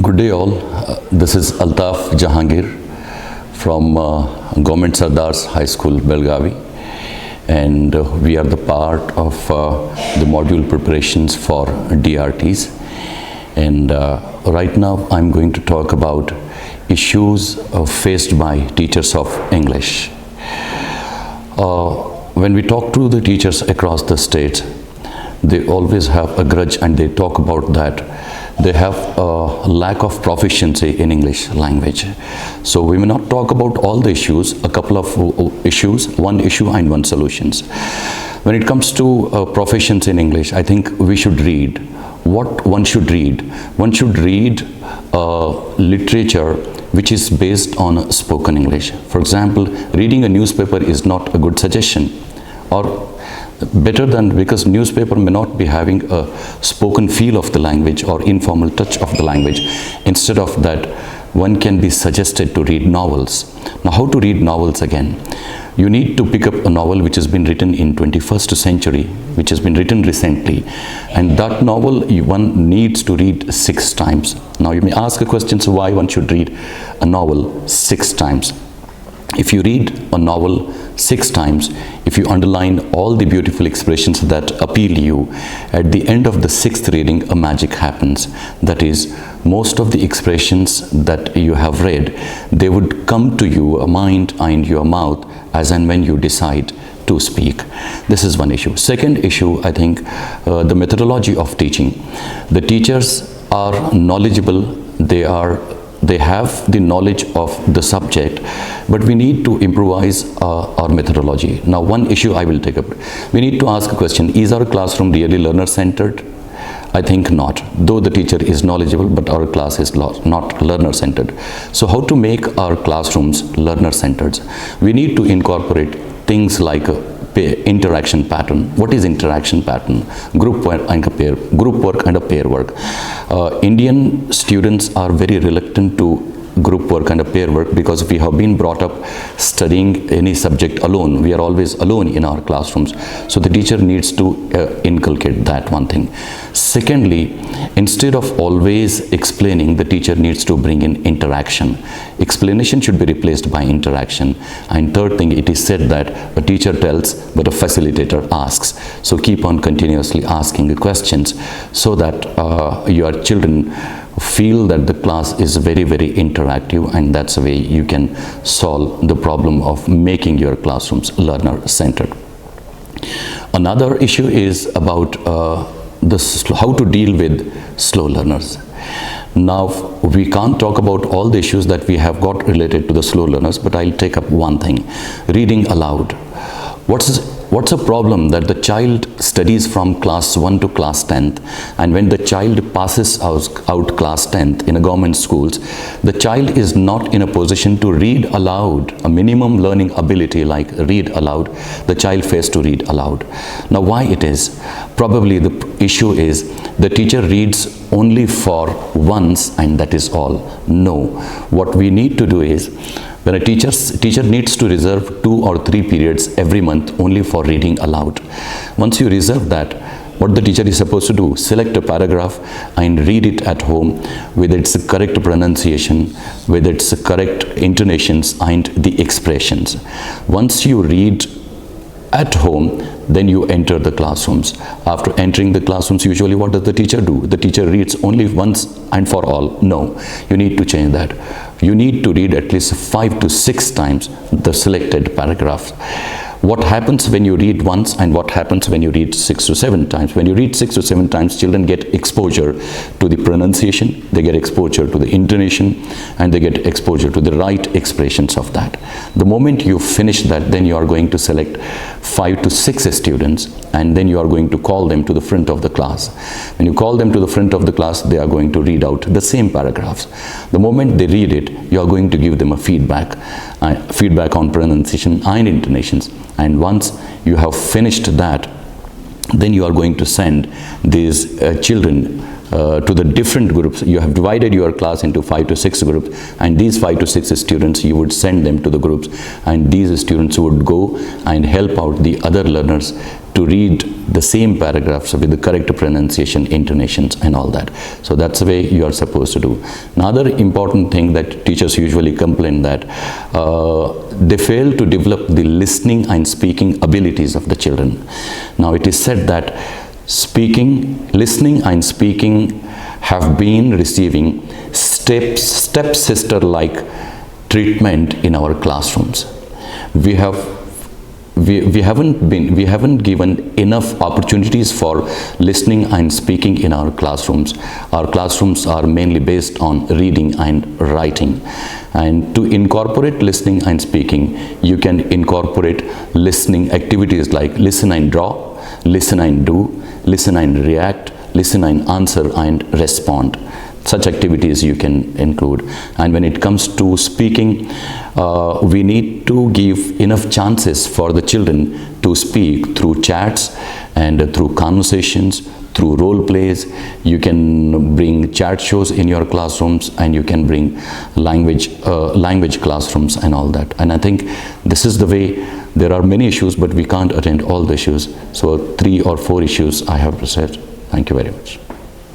Good day all. This is Altaf Jahangir from Government Sardars High School, Belgavi, and we are the part of the module preparations for DRTs. And right now I'm going to talk about issues faced by teachers of English. When we talk to the teachers across the state, they always have a grudge and they talk about that they have a lack of proficiency in English language. So we may not talk about all the issues, a couple of issues, one issue and one solutions. When it comes to proficiency in English, I think we should read. What one should read? One should read literature which is based on spoken English. For example, reading a newspaper is not a good suggestion, or better than, because newspaper may not be having a spoken feel of the language or informal touch of the language. Instead of that, one can be suggested to read novels. Now, how to read novels again? You need to pick up a novel which has been written in 21st century, which has been written recently, and that novel one needs to read 6 times. Now you may ask a question, so why one should read a novel 6 times? If you read a novel 6 times, if you underline all the beautiful expressions that appeal you, at the end of the 6th reading, a magic happens. That is, most of the expressions that you have read, they would come to your mind and your mouth as and when you decide to speak. This is one issue. Second issue, I think, the methodology of teaching. The teachers are knowledgeable, they have the knowledge of the subject, but we need to improvise our methodology. Now, one issue I will take up. We need to ask a question, is our classroom really learner-centered? I think not. Though the teacher is knowledgeable, but our class is not learner-centered. So how to make our classrooms learner-centered? We need to incorporate things like interaction pattern. What is interaction pattern? Group work and a pair work. Indian students are very reluctant to group work and a pair work because we have been brought up studying any subject alone. We are always alone in our classrooms. So the teacher needs to inculcate that one thing. Secondly, instead of always explaining, the teacher needs to bring in interaction. Explanation should be replaced by interaction. And third thing, it is said that a teacher tells, but a facilitator asks. So keep on continuously asking questions so that your children feel that the class is very, very interactive, and that's the way you can solve the problem of making your classrooms learner-centered. Another issue is about how to deal with slow learners. Now, we can't talk about all the issues that we have got related to the slow learners, but I'll take up one thing, reading aloud. What's a problem that the child studies from class 1 to class 10th, and when the child passes out class 10th in a government schools, the child is not in a position to read aloud, a minimum learning ability like read aloud, the child fails to read aloud. Now, why it is? Probably the issue is the teacher reads only for once and that is all. No, what we need to do is, when a teacher needs to reserve 2 or 3 periods every month only for reading aloud. Once you reserve that, what the teacher is supposed to do, select a paragraph and read it at home with its correct pronunciation, with its correct intonations and the expressions. Once you read at home, then you enter the classrooms. After entering the classrooms, usually what does the teacher do? The teacher reads only once and for all. No, you need to change that. You need to read at least 5 to 6 times the selected paragraph. What happens when you read once and what happens when you read 6 to 7 times? When you read 6 to 7 times, children get exposure to the pronunciation, they get exposure to the intonation, and they get exposure to the right expressions of that. The moment you finish that, then you are going to select 5 to 6 students, and then you are going to call them to the front of the class. When you call them to the front of the class, they are going to read out the same paragraphs. The moment they read it, you are going to give them a feedback on pronunciation and intonations. And once you have finished that, then you are going to send these children to the different groups. You have divided your class into 5 to 6 groups, and these 5 to 6 students, you would send them to the groups, and these students would go and help out the other learners to read the same paragraphs with the correct pronunciation, intonations and all that. So that's the way you are supposed to do. Another important thing that teachers usually complain that they fail to develop the listening and speaking abilities of the children. Now it is said that listening and speaking have been receiving step-sister-like treatment in our classrooms. We haven't given enough opportunities for listening and speaking in our classrooms. Our classrooms are mainly based on reading and writing. And to incorporate listening and speaking, you can incorporate listening activities like listen and draw, listen and do, listen and react, listen and answer and respond. Such activities you can include. And when it comes to speaking, we need to give enough chances for the children to speak through chats and through conversations, through role plays. You can bring chat shows in your classrooms, and you can bring language classrooms and all that. And I think this is the way. There are many issues, but we can't attend all the issues. So 3 or 4 issues I have said. Thank you very much.